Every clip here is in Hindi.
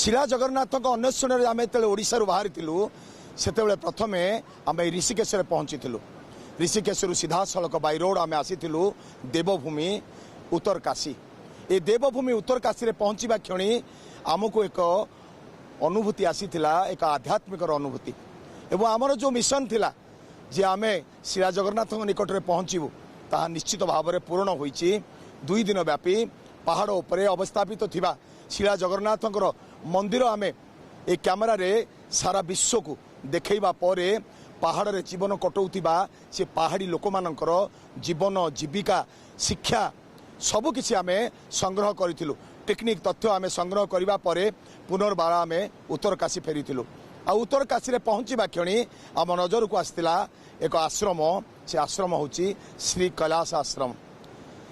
शिला जगन्नाथ अन्वेषण आम जो ओडिशा बाहरी से प्रथम आम ऋषिकेश पहुंची ऋषिकेश सीधा सड़क बाई रोड आम आसीलु देवभूमि उत्तर काशी। ये देवभूमि उत्तर काशी रे पहुंचवा क्षणी आमको एक अनुभूति आसीथिला, एक आध्यात्मिक अनुभूति एवं आमर जो मिशन थिला जे आमे शिला जगन्नाथ निकट में पहुंचबू ताहा निश्चित भाव में पूर्ण होईची। 2 दिन व्यापी पहाड़ उपरे अवस्थापित थिबा शिला जगन्नाथ मंदिर आमे ए कैमरा रे सारा विश्व को देखैबा परे पहाड़ रे जीवन कटौथिबा से पहाड़ी लोक मानकर जीवन जीविका शिक्षा सबु किछि आमे संग्रह करिथिलु। टेक्निक तथ्य आमे संग्रह करिबा परे पुनर्बार आमे उत्तर काशी फेरिथिलु। आ उत्तर काशी रे पहुंचीबा क्षणी आम नजर को आसतिला एक आश्रम। से आश्रम होची श्री कैलाश आश्रम।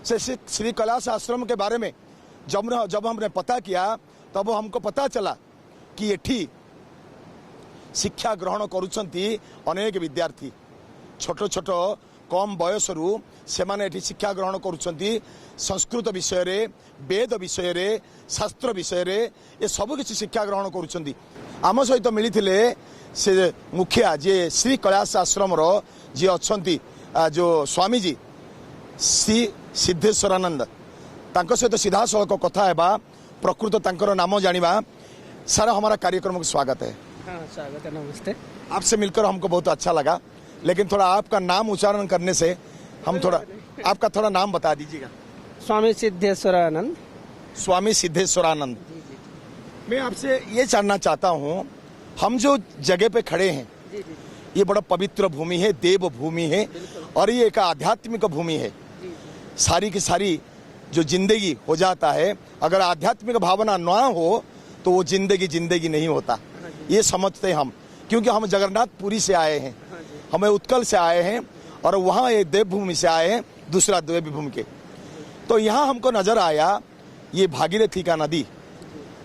से श्री कैलाश आश्रम के बारे में जब हमने पता किया तब हमको पता चला कि एठी शिक्षा ग्रहण करुछंती अनेक विद्यार्थी छोट छोट कम बयस रु से माने एठी शिक्षा ग्रहण करुछंती। संस्कृत विषय रे, वेद विषय रे, शास्त्र विषय रे ये सब किसी शिक्षा ग्रहण करुछंती। आम सहित मिलिथिले से मुखिया जे श्री कैलाश आश्रम रो जे अछंती जो स्वामी जी श्री सिद्धेश्वरानंद तांको सहित सीधा सड़क कथा हेबा प्रकृत तांकर नाम जानिबा। सारा हमारा कार्यक्रम को स्वागत है। हाँ, स्वागत है, नमस्ते। आपसे मिलकर हमको बहुत अच्छा लगा, लेकिन थोड़ा आपका नाम उच्चारण करने से हम थोड़ा आपका थोड़ा नाम बता दीजिएगा। स्वामी सिद्धेश्वरानंद। स्वामी सिद्धेश्वरानंद। मैं आपसे ये जानना चाहता हूँ, हम जो जगह पे खड़े हैं ये बड़ा पवित्र भूमि है, देव भूमि है और ये एक आध्यात्मिक भूमि है। सारी की सारी जो जिंदगी हो जाता है अगर आध्यात्मिक भावना ना हो तो वो जिंदगी नहीं होता, ये समझते हम। क्योंकि हम जगन्नाथपुरी से आए हैं, हमें उत्कल से आए हैं और वहाँ एक देवभूमि से आए हैं, दूसरा देवभूमि के। तो यहाँ हमको नजर आया ये भागीरथी का नदी,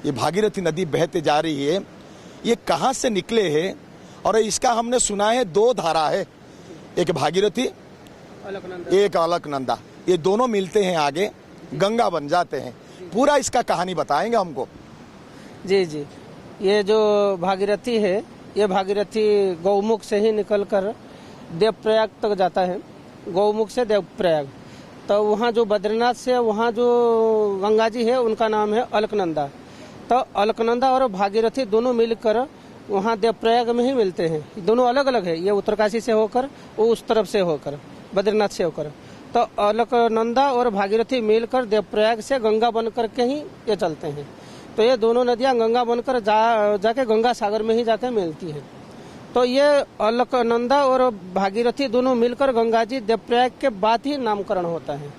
ये भागीरथी नदी बहते जा रही है। ये कहाँ से निकले है और इसका हमने सुना है 2 धारा है, एक भागीरथी एक अलकनंदा। ये दोनों मिलते हैं, आगे गंगा बन जाते हैं। पूरा इसका कहानी बताएंगे हमको। जी जी, ये जो भागीरथी है ये भागीरथी गौमुख से ही निकलकर देवप्रयाग तक जाता है। गौमुख से देवप्रयाग, तो वहाँ जो बद्रीनाथ से वहाँ जो गंगा जी है उनका नाम है अलकनंदा। तो अलकनंदा और भागीरथी दोनों मिलकर वहाँ देवप्रयाग में ही मिलते हैं। दोनों अलग अलग है, ये उत्तरकाशी से होकर वो उस तरफ से होकर बद्रीनाथ से होकर। तो अलकनंदा और भागीरथी मिलकर देवप्रयाग से गंगा बन करके ही ये चलते हैं। तो ये दोनों नदियाँ गंगा बनकर जाके गंगा सागर में ही जाके मिलती है। तो ये अलकनंदा और भागीरथी दोनों मिलकर गंगा जी देवप्रयाग के बाद ही नामकरण होता है।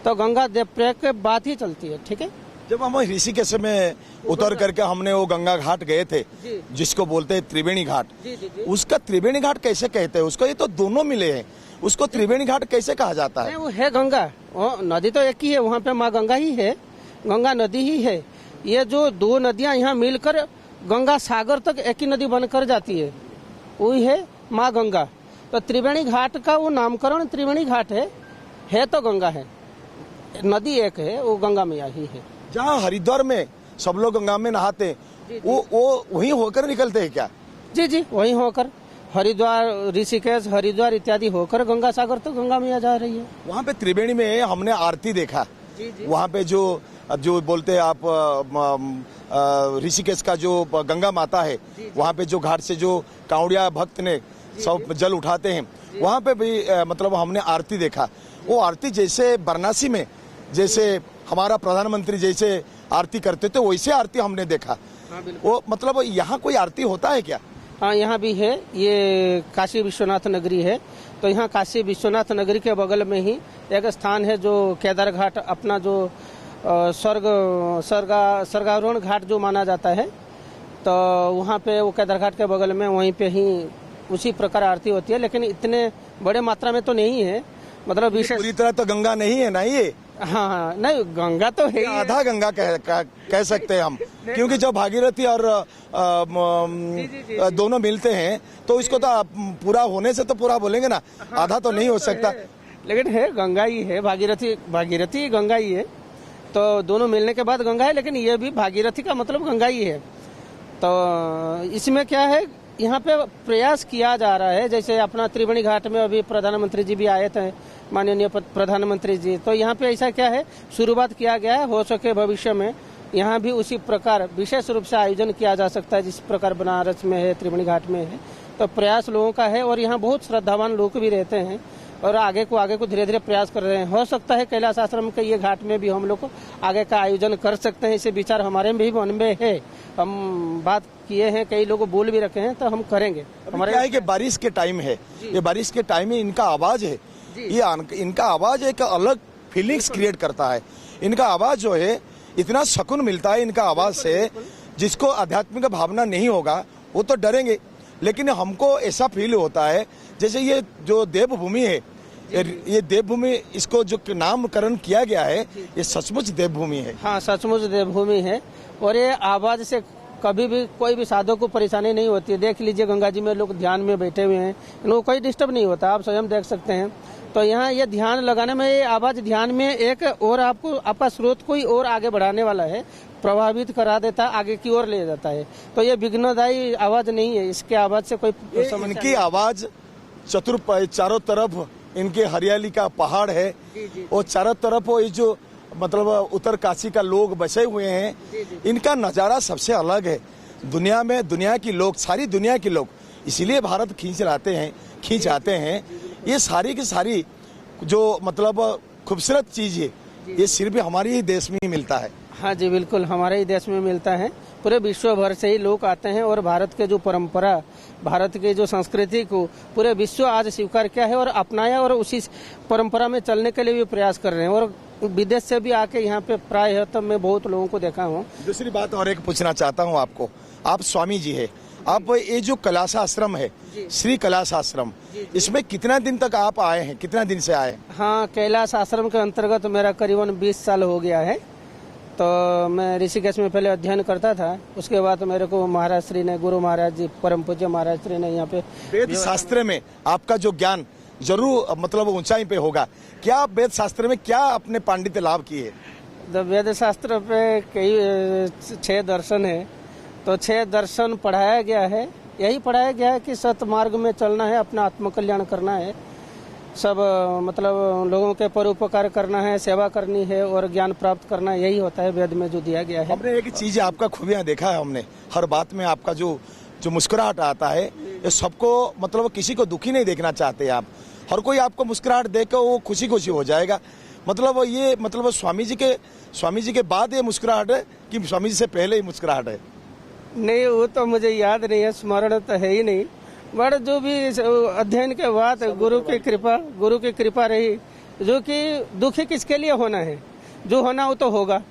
तो गंगा देवप्रयाग के बाद ही चलती है। ठीक है। जब हम ऋषिकेश में उतर करके हमने वो गंगा घाट गए थे जिसको बोलते हैं त्रिवेणी घाट, उसका त्रिवेणी घाट कैसे कहते हैं उसको? ये तो दोनों मिले हैं, उसको त्रिवेणी घाट कैसे कहा जाता है? वो है गंगा, वो नदी तो एक ही है, वहाँ पे माँ गंगा ही है, गंगा नदी ही है। ये जो 2 नदियाँ यहाँ मिलकर गंगा सागर तक एक ही नदी बनकर जाती है, वही है माँ गंगा। तो त्रिवेणी घाट का वो नामकरण त्रिवेणी घाट है तो गंगा है, नदी एक है, वो गंगा मैया ही है। जहाँ हरिद्वार में सब लोग गंगा में नहाते हैं वो वहीं होकर निकलते हैं क्या? जी जी, वहीं होकर हरिद्वार, ऋषिकेश, हरिद्वार इत्यादि होकर गंगा सागर तो गंगा मैया जा रही है। वहाँ पे त्रिवेणी में हमने आरती देखा। वहाँ पे जो बोलते हैं आप ऋषिकेश का जो गंगा माता है, वहाँ पे जो घाट से जो कांवड़िया भक्त ने सब जल उठाते हैं, वहाँ पे भी मतलब हमने आरती देखा। वो आरती जैसे वाराणसी में जैसे हमारा प्रधानमंत्री जैसे आरती करते थे वैसे आरती हमने देखा। वो मतलब यहाँ कोई आरती होता है क्या? हाँ, यहाँ भी है। ये काशी विश्वनाथ नगरी है, तो यहाँ काशी विश्वनाथ नगरी के बगल में ही एक स्थान है जो केदार घाट, अपना जो स्वर्गारोहण घाट जो माना जाता है। तो वहाँ पे वो केदार घाट के बगल में वहीं पे ही उसी प्रकार आरती होती है, लेकिन इतने बड़े मात्रा में तो नहीं है। मतलब विशेष पूरी तरह तो गंगा नहीं है ना ये? हाँ, नहीं गंगा तो है, आधा गंगा कह सकते हैं हम, क्योंकि जब भागीरथी और दोनों मिलते हैं तो इसको तो पूरा होने से तो पूरा बोलेंगे ना, आधा तो नहीं हो सकता। लेकिन है गंगा ही है, भागीरथी गंगा ही है। तो दोनों मिलने के बाद गंगा है, लेकिन ये भी भागीरथी का मतलब गंगा ही है। तो इसमें क्या है, यहाँ पे प्रयास किया जा रहा है। जैसे अपना त्रिवेणी घाट में अभी प्रधानमंत्री जी भी आए थे, माननीय प्रधानमंत्री जी, तो यहाँ पे ऐसा क्या है, शुरुआत किया गया है। हो सके भविष्य में यहाँ भी उसी प्रकार विशेष रूप से आयोजन किया जा सकता है जिस प्रकार बनारस में है, त्रिवेणी घाट में है। तो प्रयास लोगों का है और यहाँ बहुत श्रद्धावान लोग भी रहते हैं और आगे को धीरे धीरे प्रयास कर रहे हैं। हो सकता है कैलाश आश्रम के ये घाट में भी हम लोग को आगे का आयोजन कर सकते हैं, इसे विचार हमारे भी मन में है। हम बात किए हैं, कई लोग बोल भी रखे हैं, तो हम करेंगे। हमारे क्या है कि बारिश के टाइम है, ये बारिश के टाइम में इनका आवाज है, ये इनका आवाज एक अलग फीलिंग्स क्रिएट करता है। इनका आवाज जो है इतना सुकून मिलता है इनका आवाज से, जिसको आध्यात्मिक भावना नहीं होगा वो तो डरेंगे, लेकिन हमको ऐसा फील होता है जैसे ये जो देवभूमि है, ये देवभूमि, इसको जो नामकरण किया गया है, ये सचमुच देवभूमि है। हाँ, सचमुच देवभूमि है। और ये आवाज से कभी भी कोई भी साधु को परेशानी नहीं होती है। देख लीजिए गंगा जी में लोग ध्यान में बैठे हुए हैं, इनको कोई डिस्टर्ब नहीं होता, आप स्वयं देख सकते हैं। तो यहाँ ये ध्यान लगाने में, ये आवाज ध्यान में एक और आपका स्रोत कोई और आगे बढ़ाने वाला है, प्रभावित करा देता है, आगे की ओर ले जाता है। तो ये विघ्नदायी आवाज नहीं है, इसके आवाज से कोई इनकी आवाज चारों तरफ इनके हरियाली का पहाड़ है और चारों तरफ वो जो मतलब उत्तर काशी का लोग बसे हुए हैं, इनका नजारा सबसे अलग है। दुनिया में दुनिया की लोग, सारी दुनिया के लोग इसीलिए भारत खींच आते हैं। ये सारी की सारी जो मतलब खूबसूरत चीज है, ये सिर्फ हमारे ही देश में ही मिलता है। हाँ जी, बिल्कुल हमारे ही देश में मिलता है। पूरे विश्व भर से ही लोग आते हैं और भारत के जो परंपरा, भारत के जो संस्कृति को पूरे विश्व आज स्वीकार किया है और अपनाया और उसी परंपरा में चलने के लिए भी प्रयास कर रहे हैं। और विदेश से भी आके यहाँ पे प्राय तो मैं बहुत लोगों को देखा हूँ। दूसरी बात और एक पूछना चाहता हूँ आपको, आप स्वामी जी है, आप ये जो कैलाश आश्रम है, श्री कैलाश आश्रम, इसमें कितना दिन तक आप आए हैं, कितना दिन से आए? हाँ, कैलाश आश्रम के अंतर्गत मेरा करीबन 20 साल हो गया है। तो मैं ऋषिकेश में पहले अध्ययन करता था, उसके बाद मेरे को महाराज श्री ने, गुरु महाराज जी, परम पूज्य महाराज श्री ने यहाँ पे वेद शास्त्र में आपका जो ज्ञान जरूर मतलब ऊंचाई पे होगा। क्या वेद शास्त्र में क्या आपने पांडित्य लाभ किए? वेद शास्त्र पे कई 6 दर्शन है, तो 6 दर्शन पढ़ाया गया है। यही पढ़ाया गया है कि सतमार्ग में चलना है, अपना आत्मकल्याण करना है, सब मतलब लोगों के परोपकार करना है, सेवा करनी है और ज्ञान प्राप्त करना, यही होता है वेद में जो दिया गया है। हमने एक चीज आपका खूबियां देखा है, हमने हर बात में आपका जो मुस्कुराहट आता है, ये सबको मतलब किसी को दुखी नहीं देखना चाहते आप। हर कोई आपको मुस्कुराहट देकर वो खुशी हो जाएगा। मतलब ये मतलब स्वामी जी के बाद ये मुस्कुराहट है कि स्वामी जी से पहले ही मुस्कुराहट है? नहीं, वो तो मुझे याद नहीं है, स्मरण तो है ही नहीं। बट जो भी अध्ययन के बाद गुरु की कृपा रही, जो कि दुखी किसके लिए होना है, जो होना वो तो होगा।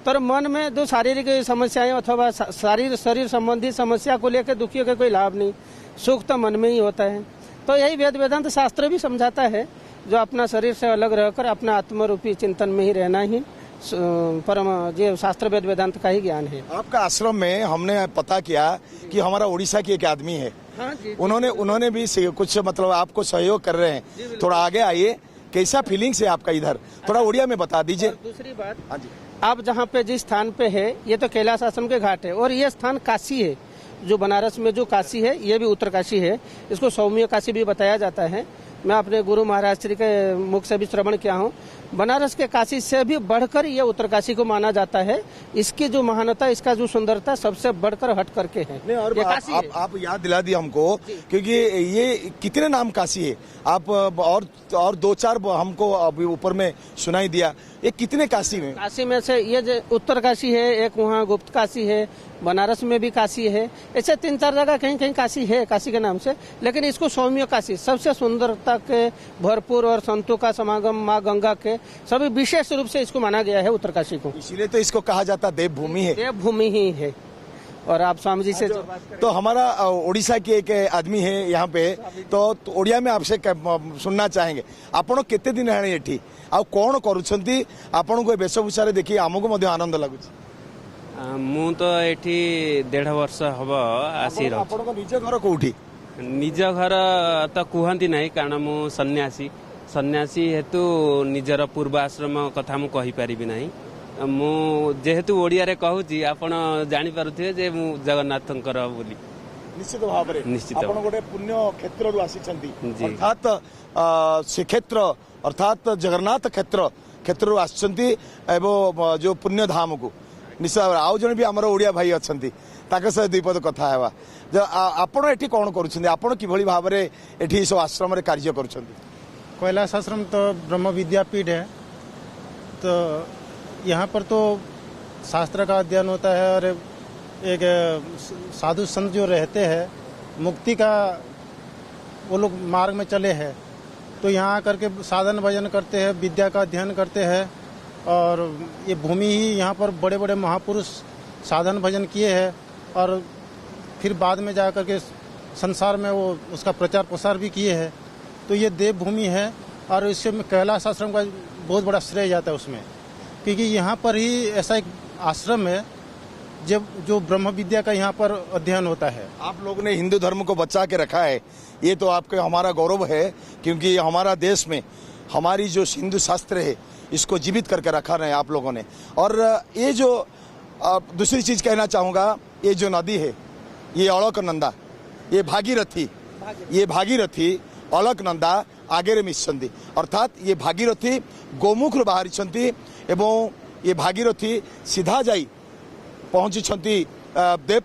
पर मन में जो शारीरिक समस्याएं अथवा शरीर संबंधी समस्या को लेकर दुखी का कोई लाभ नहीं, सुख तो मन में ही होता है। तो यही वेद वेदांत शास्त्र भी समझाता है, जो अपना शरीर से अलग रहकर अपना आत्मरूपी चिंतन में ही रहना ही परम जो शास्त्र वेद वेदांत का ही ज्ञान है। आपका आश्रम में हमने पता किया कि हमारा उड़ीसा की एक आदमी है, हाँ जी, उन्होंने भी कुछ मतलब आपको सहयोग कर रहे हैं। थोड़ा आगे आइए, कैसा फीलिंग्स है आपका इधर, थोड़ा उड़िया में बता दीजिए। दूसरी बात, हाँ जी, आप जहाँ पे जिस स्थान पे है, ये तो कैलाश आश्रम के घाट है और ये स्थान काशी है। जो बनारस में जो काशी है, ये भी उत्तर काशी है, इसको सौम्य काशी भी बताया जाता है। मैं अपने गुरु महाराज श्री के मुख से भी श्रवण किया हूँ। बनारस के काशी से भी बढ़कर ये उत्तर काशी को माना जाता है। इसकी जो महानता, इसका जो सुंदरता सबसे बढ़कर हट करके है। नहीं, और आप याद दिला दिया हमको, क्योंकि ये कितने नाम काशी है, आप और 2-4 हमको अभी ऊपर में सुनाई दिया। ये कितने काशी में? काशी में से ये उत्तर काशी है, एक वहाँ गुप्त काशी है, बनारस में भी काशी है, ऐसे 3-4 जगह कहीं कहीं काशी है काशी के नाम से। लेकिन इसको सौम्य काशी, सबसे सुंदरता के भरपूर और संतों का समागम माँ गंगा के सभी विशेष रूप से इसको माना गया है उत्तर काशी को। इसीलिए तो इसको कहा जाता देवभूमि है। देवभूमि ही है। और आप स्वामी जी से तो हमारा ओडिशा की एक आदमी है यहाँ पे, तो ओडिया में आपसे सुनना चाहेंगे, आपण केते दिन है एठी आ कौन करूछंती, आपण को वेशभूषा देखिए आमको मध्य आनंद लगुच। मु तो एठी 1.5 वर्ष हब आसी रह। आपण निज घर कोठी? निज घर तो कहती ना, कारण मु सन्यासी हेतु निजर पूर्व आश्रम कथा मु कहि परिबि नाही। ମୁଁ ଯେହେତୁ ଓଡ଼ିଆରେ କହୁଛି ଆପଣ ଜାଣିପାରୁଥିବେ ଯେ ମୁଁ ଜଗନ୍ନାଥଙ୍କର ବୋଲି। ନିଶ୍ଚିତ ଭାବରେ ନିଶ୍ଚିତ। ଆପଣ ଗୋଟେ ପୁଣ୍ୟ କ୍ଷେତ୍ରରୁ ଆସିଛନ୍ତି ଜି। ଅର୍ଥାତ୍ ଶ୍ରୀକ୍ଷେତ୍ର ଅର୍ଥାତ୍ ଜଗନ୍ନାଥ କ୍ଷେତ୍ରରୁ ଆସିଛନ୍ତି ଏବଂ ଯୋଉ ପୁଣ୍ୟ ଧାମକୁ ନିଶ୍ଚିତ ଭାବରେ ଆଉ ଜଣେ ବି ଆମର ଓଡ଼ିଆ ଭାଇ ଅଛନ୍ତି ତାଙ୍କ ସହ ଦୁଇ ପଦ କଥା ହେବା। ଆପଣ ଏଠି କ'ଣ କରୁଛନ୍ତି ଆପଣ କିଭଳି ଭାବରେ ଏଠି ସବୁ ଆଶ୍ରମରେ କାର୍ଯ୍ୟ କରୁଛନ୍ତି? कैलाश आश्रम तो ब्रह्म विद्यापीठ है, तो यहाँ पर तो शास्त्र का अध्ययन होता है और एक साधु संत जो रहते हैं मुक्ति का वो लोग मार्ग में चले हैं, तो यहाँ आकर के साधन भजन करते हैं, विद्या का अध्ययन करते हैं। और ये भूमि ही यहाँ पर बड़े बड़े महापुरुष साधन भजन किए हैं और फिर बाद में जा कर के संसार में वो उसका प्रचार प्रसार भी किए हैं। तो ये देव भूमि है और इससे कैलाश आश्रम का बहुत बड़ा श्रेय जाता है उसमें, क्योंकि यहाँ पर ही ऐसा एक आश्रम है जब जो ब्रह्म विद्या का यहाँ पर अध्ययन होता है। आप लोगों ने हिंदू धर्म को बचा के रखा है, ये तो आपके हमारा गौरव है, क्योंकि हमारा देश में हमारी जो हिंदू शास्त्र है इसको जीवित करके रखा है आप लोगों ने। और ये जो दूसरी चीज कहना चाहूँगा, ये जो नदी है ये अलकनंदा, ये भागीरथी अलकनंदा आगे मिशंती, अर्थात ये भागीरथी गोमुख बाहरी एवं ये भागीरथी सीधा जाई पहुंची देव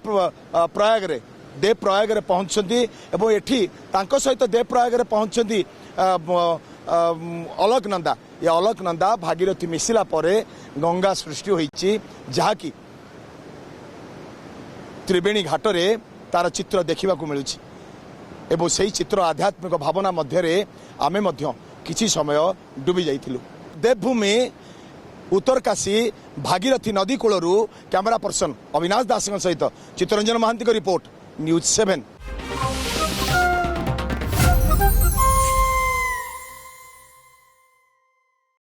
प्रयाग रे पहुंचती एवं एठी तांको सहित देव प्रयाग रे पहुंचती अलकनंदा। ये अलकनंदा भागीरथी मिसिला परे गंगा सृष्टि होईची, जहाँकि त्रिवेणी घाट रे तार चित्र देखा मिलूँ एवं से चित्र आध्यात्मिक भावना मध्य आमे मध्य किछि समय डूबी जाइथिलु। देवभूमि उत्तरकाशी भागीरथी नदी कूलरू कैमरा पर्सन अविनाश दास सहित चित्तरंजन महांती रिपोर्ट न्यूज 7।